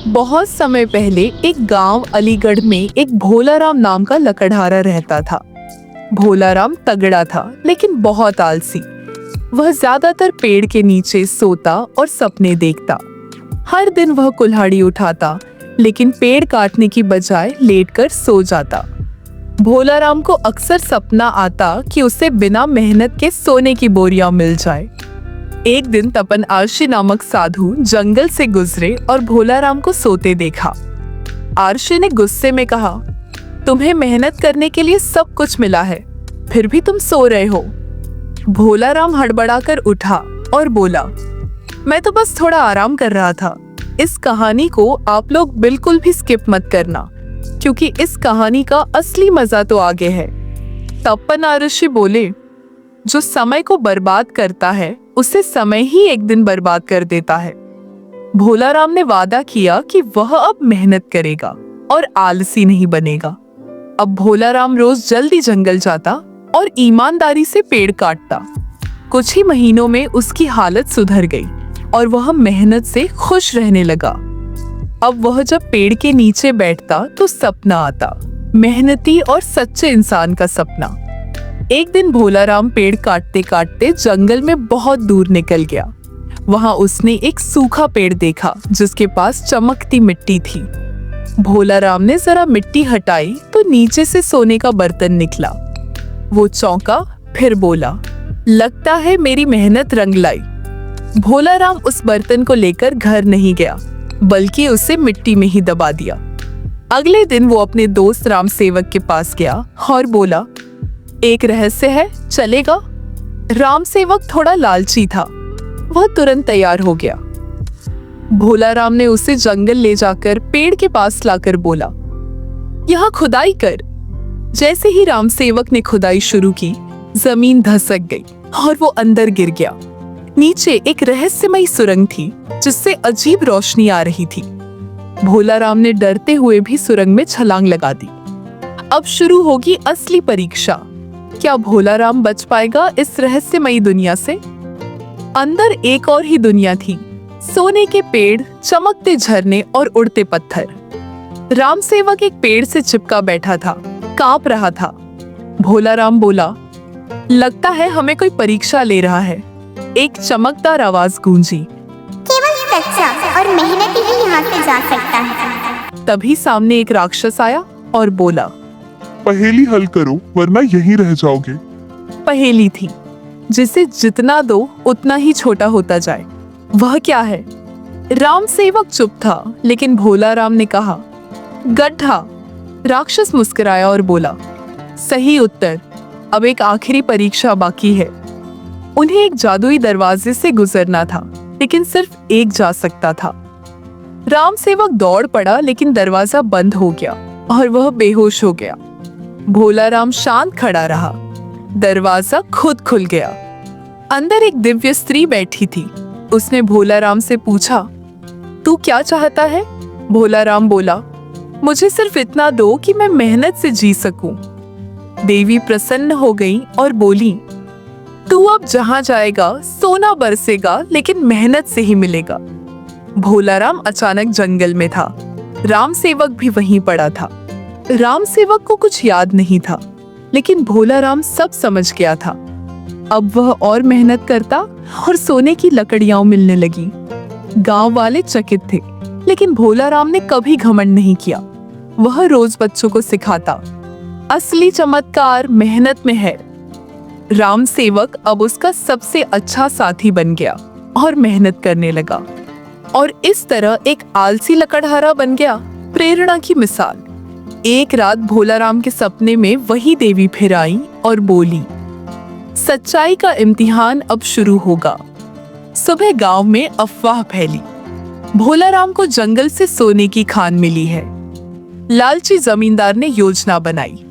बहुत समय पहले एक गांव अलीगढ़ में एक भोलाराम नाम का लकड़हारा रहता था। भोलाराम तगड़ा था लेकिन बहुत आलसी। वह ज्यादातर पेड़ के नीचे सोता और सपने देखता। हर दिन वह कुल्हाड़ी उठाता लेकिन पेड़ काटने की बजाय लेटकर सो जाता। भोलाराम को अक्सर सपना आता कि उसे बिना मेहनत के सोने की बोरियां मिल जाए। एक दिन तपन आरशी नामक साधु जंगल से गुजरे और भोलाराम को सोते देखा। आरशी ने गुस्से में कहा, तुम्हें मेहनत करने के लिए सब कुछ मिला है, फिर भी तुम सो रहे हो। भोलाराम हड़बड़ाकर उठा और बोला, मैं तो बस थोड़ा आराम कर रहा था। इस कहानी को आप लोग बिल्कुल भी स्किप मत करना, क्योंकि इस कहानी का असली मजा तो आगे है। तपन आरशी बोले, जो समय को बर्बाद करता है उसे समय ही एक दिन बर्बाद कर देता है। भोलाराम ने वादा किया कि वह अब मेहनत करेगा और आलसी नहीं बनेगा। अब भोलाराम रोज जल्दी जंगल जाता और ईमानदारी से पेड़ काटता। कुछ ही महीनों में उसकी हालत सुधर गई और वह मेहनत से खुश रहने लगा। अब वह जब पेड़ के नीचे बैठता तो सपना आता, मेहनती और सच्चे इंसान का सपना। एक दिन भोलाराम पेड़ काटते काटते जंगल में बहुत दूर निकल गया। वहां उसने एक सूखा पेड़ देखा जिसके पास चमकती मिट्टी थी। भोलाराम ने जरा मिट्टी हटाई तो नीचे से सोने का बर्तन निकला। वो चौंका, फिर बोला, लगता है मेरी मेहनत रंग लाई। भोलाराम उस बर्तन को लेकर घर नहीं गया, बल्कि उसे मिट्टी में ही दबा दिया। अगले दिन वो अपने दोस्त राम सेवक के पास गया और बोला, एक रहस्य है, चलेगा? राम सेवक थोड़ा लालची था। वह तुरंत तैयार हो गया। भोलाराम ने उसे जंगल ले जाकर पेड़ के पास लाकर बोला, यहाँ खुदाई कर। जैसे ही राम सेवक ने खुदाई शुरू की, जमीन धसक गई और वो अंदर गिर गया। नीचे एक रहस्यमयी सुरंग थी जिससे अजीब रोशनी आ रही थी। भोलाराम ने डरते हुए भी सुरंग में छलांग लगा दी। अब शुरू होगी असली परीक्षा। क्या भोलाराम बच पाएगा इस रहस्यमयी दुनिया से? अंदर एक और ही दुनिया थी, सोने के पेड़, चमकते झरने और उड़ते पत्थर। राम सेवक एक पेड़ से चिपका बैठा था, कांप रहा था। भोलाराम बोला, लगता है हमें कोई परीक्षा ले रहा है। एक चमकदार आवाज गूंजी, केवल सच्चा और मेहनती ही यहाँ से जा सकता है। तभी सामने एक राक्षस आया और बोला, पहेली हल करो वरना यहीं रह जाओगे। पहेली थी, जिसे जितना दो उतना ही छोटा होता जाए। वह क्या है? राम सेवक चुप था, लेकिन भोलाराम ने कहा, गड्ढा। राक्षस मुस्कुराया और बोला, सही उत्तर। अब एक आखिरी परीक्षा बाकी है। उन्हें एक जादुई दरवाजे से गुजरना था, लेकिन सिर्फ एक जा सकता था। राम सेवक दौड़ पड़ा, लेकिन दरवाजा बंद हो गया और वह बेहोश हो गया। भोलाराम शांत खड़ा रहा। दरवाजा खुद खुल गया। अंदर एक दिव्य स्त्री बैठी थी। उसने भोलाराम से पूछा, तू क्या चाहता है? भोलाराम बोला, मुझे सिर्फ इतना दो कि मैं मेहनत से जी सकूं। देवी प्रसन्न हो गई और बोली, तू अब जहां जाएगा सोना बरसेगा, लेकिन मेहनत से ही मिलेगा। भोलाराम अचानक जंगल में था। राम सेवक भी वहीं पड़ा था। राम सेवक को कुछ याद नहीं था, लेकिन भोलाराम सब समझ गया था। अब वह और मेहनत करता और सोने की लकड़ियां मिलने लगी। गांव वाले चकित थे, लेकिन भोलाराम ने कभी घमंड नहीं किया। वह रोज बच्चों को सिखाता, असली चमत्कार मेहनत में है। राम सेवक अब उसका सबसे अच्छा साथी बन गया और मेहनत करने लगा। और इस तरह एक आलसी लकड़हारा बन गया प्रेरणा की मिसाल। एक रात भोलाराम के सपने में वही देवी फिर आई और बोली, सच्चाई का इम्तिहान अब शुरू होगा। सुबह गांव में अफवाह फैली, भोलाराम को जंगल से सोने की खान मिली है। लालची जमींदार ने योजना बनाई,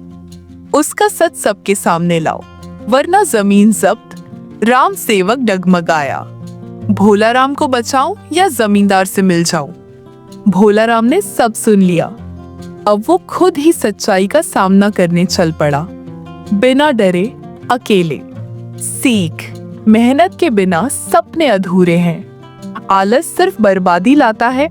उसका सच सबके सामने लाओ वरना जमीन जब्त। राम सेवक डगमगाया, भोलाराम को बचाऊं या जमींदार से मिल जाऊं? भोलाराम ने सब सुन लिया। अब वो खुद ही सच्चाई का सामना करने चल पड़ा, बिना डरे, अकेले। सीख, मेहनत के बिना सपने अधूरे हैं। आलस सिर्फ बर्बादी लाता है।